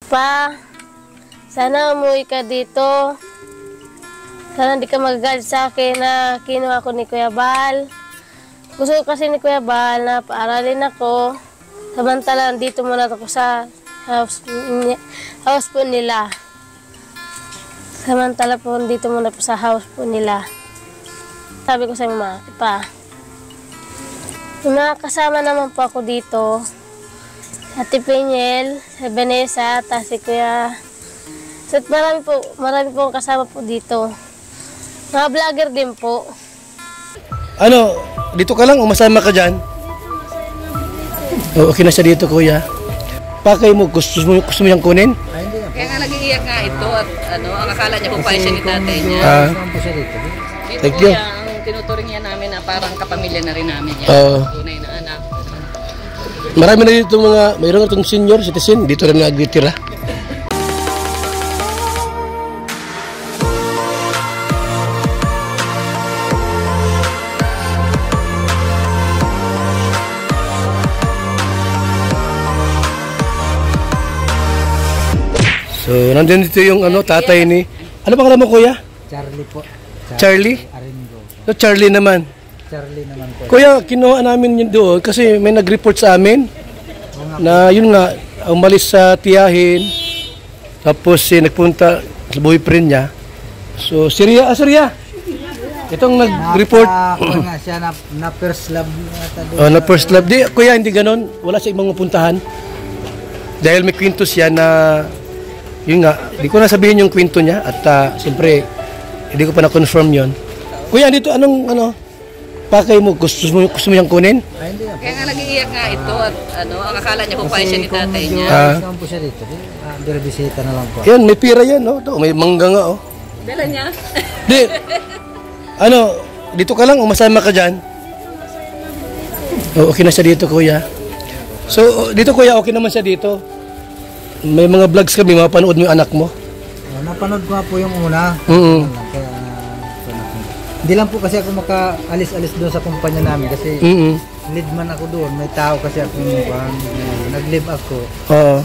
Pa, sana umuwi ka dito. Sana hindi ka magagalit sa akin na kinuha ko ni Kuya Bal. Gusto ko kasi ni Kuya Bal na paaralin ako. Samantalang dito muna ako sa house po nila. Samantala po dito muna po sa house po nila. Sabi ko sa mga pa, nakakasama naman po ako dito. Ate Peniel, si Vanessa, at si Kuya. So, marami po kasama po dito. Mga vlogger din po. Ano, dito ka lang o masama ka dyan? Okay na siya dito, Kuya. Pakay mo, gusto mo yung kunin? Kaya nga nag-iiyak nga ito at ang akala niya po pa siya ni tatay niya. Thank you. Ang tinuturing niya namin na parang kapamilya na rin namin yan. Tunay na anak. Marami na dito mayroon itong senior citizen, dito rin nagtitira. So, nandun dito yung tatay ni... Ano pa kala mo, Kuya? Charlie po. Charlie? Aringo. So, Charlie naman. Charlie naman po. Kuya, kinuha namin yun doon kasi may nag-report sa amin na yun nga, umalis sa tiyahin tapos nagpunta sa boyfriend niya. So, Syria. Itong nag-report. Nga siya na first love. Na first love. Di, Kuya, hindi ganon. Wala sa ibang mapuntahan. Dahil may kwento siya na yun nga, hindi ko na sabihin yung kwento niya at siyempre, hindi ko pa na-confirm yun. Kuya, dito anong pakay mo? Gusto mo yung kunin? Kaya nga nag-iiyak nga ito at ang akala niya po pa siya ni tatay niya. Saan po siya dito? Bisita na lang po. Yan, may pira yan, no? Ito, may mangga nga, oh. Dala niya? Di, dito ka lang o masama ka dyan? Okay na siya dito, Kuya. So, dito, Kuya, okay naman siya dito. May mga vlogs kami, mapanood mo yung anak mo. Napanood ko po yung una. Kaya, hindi lang po kasi ako maka-alis-alis doon sa kumpanya namin kasi lead man ako doon. May tao kasi ako nag-live ako. Oo.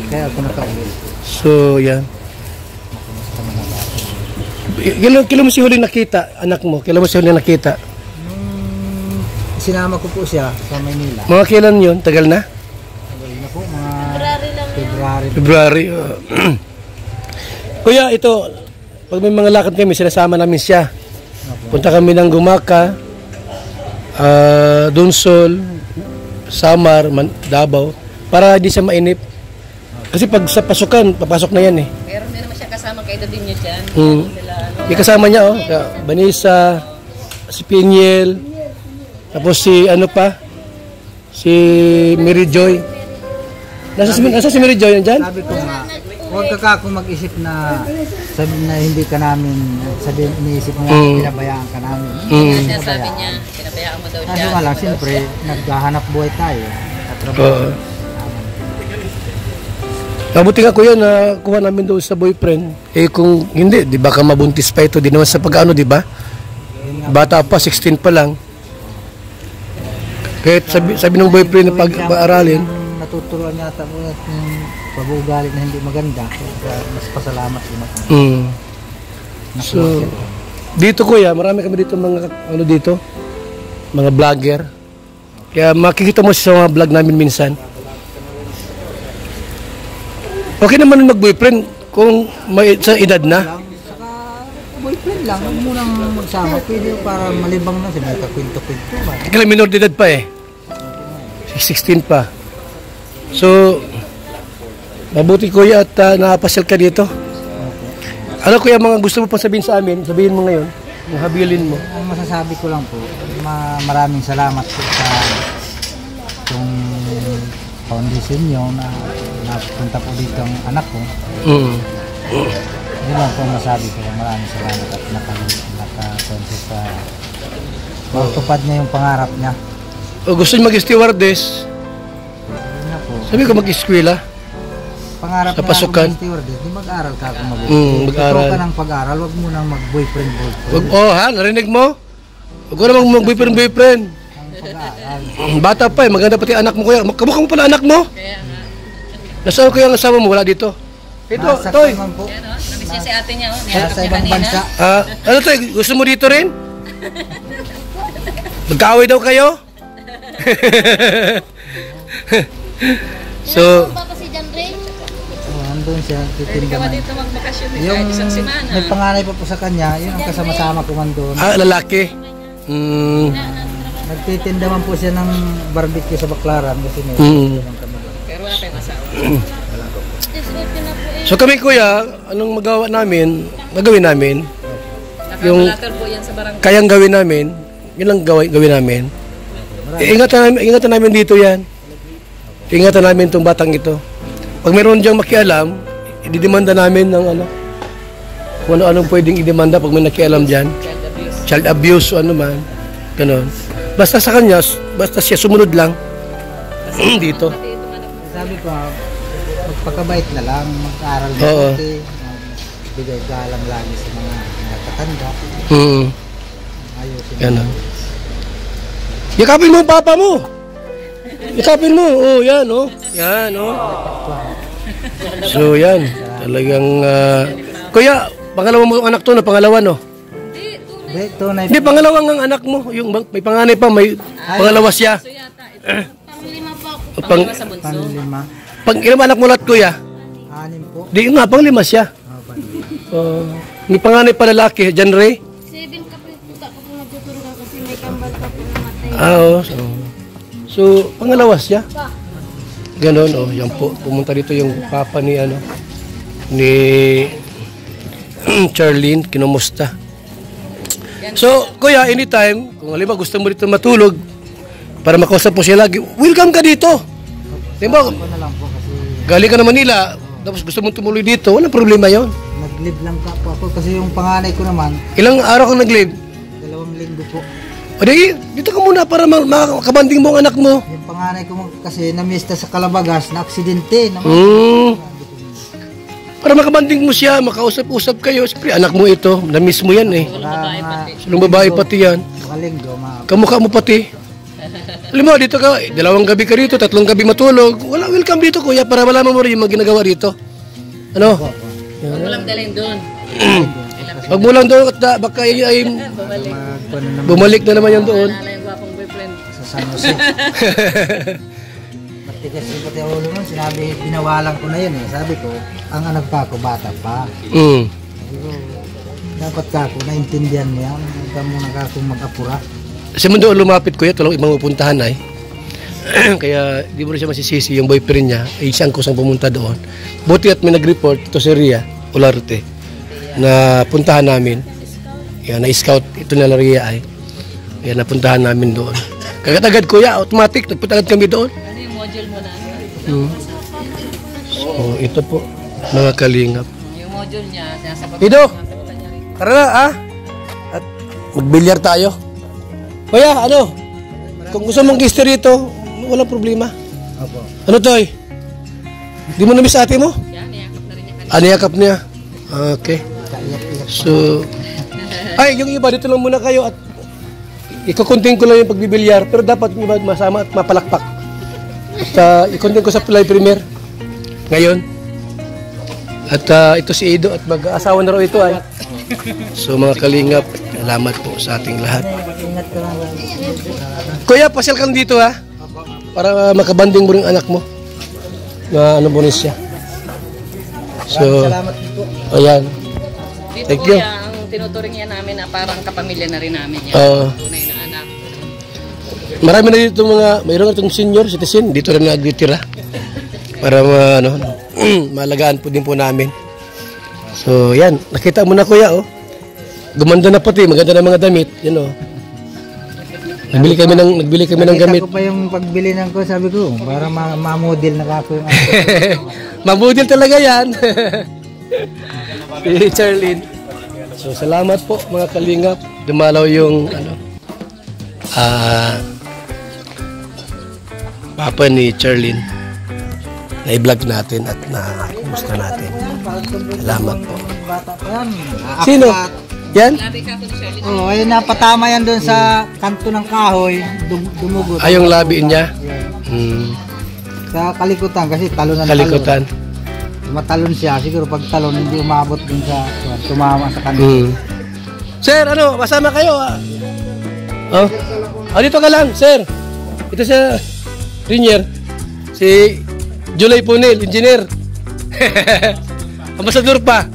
Kaya ako naka-uwi. So, yan. Kailan mo si huli nakita, anak mo? Kailan mo si huli nakita? Nung sinama ko po siya sa Maynila. Mga kailan yun? Tagal na? Po, mga February. Kuya, ito, pag may mga lakad kami, sinasama namin siya. Punta kami ng Gumaka, Donsol, Samar, Davao, para di siya mainip. Kasi pag sa pasukan, papasok na yan eh. Meron din naman siya kasama kay din niya dyan. Yung kasama niya, Vanessa, si Peniel, tapos si si Mary Joy. Nasa si Mary Joy yan dyan? Sabi ko nga, huwag ka ako mag-isip na sabi na hindi ka namin, sabi iniisip nga, pinabayaan ka namin. Siya sabi niya, pinabayaan mo daw siya. Kasi nga lang, siyempre, naghahanap buhay tayo. Mabuti nga, Kuya, na kuha namin doon sa boyfriend. Kung hindi, di ba ka mabuntis pa ito? Di naman sa pag-ano, di ba? Bata pa, 16 pa lang. Kahit sabi ng boyfriend na pag-aaralin, natuturuan yata po at yung pag-uugali na hindi maganda. Mas pasalamat din ako. So, dito, Kuya, marami kami dito mga vlogger. Kaya makikita mo sa mga vlog namin minsan. Okay naman mag-boyfriend kung may sa edad na. Saka boyfriend lang, huwag munang magsama. Pwede para malibang na sila, kakwento-kwento ba? Kaya minor de edad pa eh. 16 pa. So, mabuti, Kuya, at nakapasyal ka dito. Ano, Kuya, mga gusto mo pa sabihin sa amin? Sabihin mo ngayon, yung habilin mo. Ang masasabi ko lang po, maraming salamat po sa itong foundation nyo na napunta po dito ang anak ko. Yun lang po masabi ko. Maraming salamat at naka-consist sa matupad niya yung pangarap niya. O gusto niyo mag-stewardess? Sabi ko mag-eskwela. Pangarap sa pasukan. Di mag-aral ka kung mag-boyfriend. Mag-aral ka ng pag-aral, wag mo nang mag-boyfriend. Narinig mo? Huwag ko namang Nasaan ko yung asawa mo? Wala dito. Ito, Nasa Toy. naman po. Namiss niya si ate niya. Oh. Nasa ibang bansa. Ano Toy? Gusto mo dito rin? Magkaaway daw kayo? So, Papa si John Ray. Andun siya, Pwede ka ba titinda man. dito magbakasyon eh, Yung kahit isang semana? may panganay pa po sa kanya, yun ang kasama-sama ko man doon. lalaki. Nagtitinda man po siya ng barbecue sa Baclaran kasi may Pero wala kayong asawa. So kami kuya, anong magawa namin, gagawin namin, Nakakulator po yan sa barangay. kayang gawin namin, yun lang gawin namin. Ingatan namin dito yan. Ingatan namin itong batang ito. Pag meron diyang makialam, ididemanda namin ng ano, kung ano-anong pwedeng idemanda pag may nakialam dyan. Child abuse o ano man. Ganon. Basta sa kanya, basta siya sumunod lang dito. Sabi ko, magpakabait na lang, mag-aaral Oo. mabuti, bigay galang lagi sa mga nakatanda, ayusin. Ganon. Yakapin mo ang papa mo. Yakapin mo. Oh, yan, oh. Yan, oh. So, yan. Talagang, kuya, pangalawa mo ang anak to na pangalawa, no? Tunay Hindi, pangalawang ang anak mo. Yung may panganay pa, may pangalawa siya. So yata, ito. Panglima pa ako. Pang, Pangalawa sa bunso. panlima, pang ilang anak mo lahat, kuya? 6 po. Di nga, panglima siya. May panganay pa lalaki, John Ray. 7 ka po. Puta ko po nagtuturo ka kasi may kambal pa po namatay. Oo. So, pangalawa siya. Ganon, oh. Yan po. Pumunta dito yung papa ni, ano, ni Charlene. Kinumusta. So, kuya, anytime, kung halimbawa gusto mo dito matulog, para makausap po siya lagi, welcome ka dito. Diba, Ako na lang po kasi galing ka na Manila, tapos gusto mong tumuloy dito, walang problema yon. nag-live lang ka po ako kasi yung panganay ko naman, Ilang araw kang nag-live? 2 linggo po. O di, dito ka muna para makakabanding mo ang anak mo. Yung panganay ko kasi namista sa Calabagas na aksidente. Para makabanding mo siya, makausap-usap kayo. Siyempre, anak mo ito, na-miss mo yan eh. Silong babae pati yan. Makalinggo, Kamukha mo pati. Alam mo, dito ka, 2 gabi ka rito, 3 gabi matulog. Wala, welcome dito kuya, para malaman mo rin yung mga ginagawa rito. Ano? Huwag mo lang dalhin doon. Pag mo lang doon, baka ay bumalik na naman yan doon. Wala yung gwapong boyfriend. sa San Jose. Matigas yung pati ulo nun, sinabi, binawalan ko na yun eh. Sabi ko, ang anak pa ako, bata pa. Sabi ko, dapat ka ako, naintindihan mo yan. Huwag ka muna ka akong mag-apura. Kasi mo doon lumapit kuya, ito lang ibang pupuntahan ay. Kaya di mo rin siya masisisi yung boyfriend niya, ay siyang kusang pumunta doon. Buti at may nag-report, ito si Ria Olarte, na puntahan namin. Yan, na-scout, ito na Ria ay. Yan, napuntahan namin doon. Kagat-agad kuya, automatic, nagpunta agad kami doon. Ano yung module mo na? So, ito po, mga kalingap. Yung module niya, sinasagot Ido! sagutan niya rin. Tara na, At magbilyar tayo. Kuya, ano? Kung gusto mong gister rito, walang problema. Opo. Ano, Toy? Di mo na-miss ate mo? Yan, niyakap na rin niya kanina. Niyakap niya. Okay. Kaiyak-iyak. So, ay, yung iba, dito lang muna kayo at ikukunting ko lang yung pagbibilyar, pero dapat yung iba masama at mapalakpak. At ikunting ko sa Fly Premier ngayon. At ito si Ido at mag-asawa na raw ito ay. So mga kalingap, salamat po sa ating lahat. Ingat ka lang. Kuya, pasyal ka dito ha. Para makabanding mo rin anak mo. Na ano bonus siya. So, Salamat po. ayan. Dito Thank po you. ang tinuturing niya namin na parang kapamilya na rin namin yan. Oo. Tunay na anak. Marami na dito mayroon itong senior citizen, dito rin nagtitira. Para malagaan po din po namin. So, yan. Nakita mo na kuya, oh. Gumanda na pati, maganda na mga damit. Yan, oh. Nagbili kami ng gamit. Nakita ko pa yung pagbili ng ko, sabi ko, para ma-model na ako yung Mabudil talaga yan. Si Charlene. So, salamat po mga kalingap. Dumalaw yung papa ni Charlene. Na-vlog natin at na-kumusta natin. Salamat po. bata pa yan. Sino? Yan? Labi ka ako ni Charlie. Oo, ayun napatama yan doon sa kanto ng kahoy, dumugot. Ay, yung labi niya. Sa kalikutan kasi talon ng Kalikutan. talon. Matalon siya. Siguro pag talon hindi umabot dun sa tumama sa kanila. Sir, ano, masama kayo ah. Oh. Dito ka lang, sir. Ito sa Rinier. Si July Punil, engineer. Ambasador pa.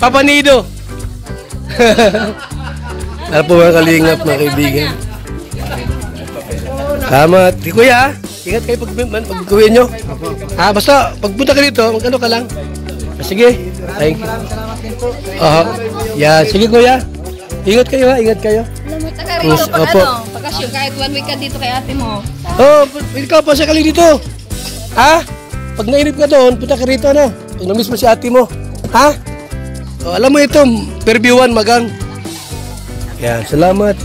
Papa Nido. Ano po mga kalingap, mga kaibigan. Tama. Di kuya, ingat kayo pag-gawin nyo. Basta, pagpunta ka dito, mag-ano ka lang. Sige. Thank you. Salamat din po. Yeah, sige kuya. Ingat kayo ha, ingat kayo. Saka rin pag Opo. bakasyon, kahit 1 week ka dito kay ate mo. Ikaw pa sa kali dito. Pag nainip ka doon, punta ka rito, ano? Pag na-miss mo si ate mo. Alam mo ito, per view 1 magang. Yan, salamat.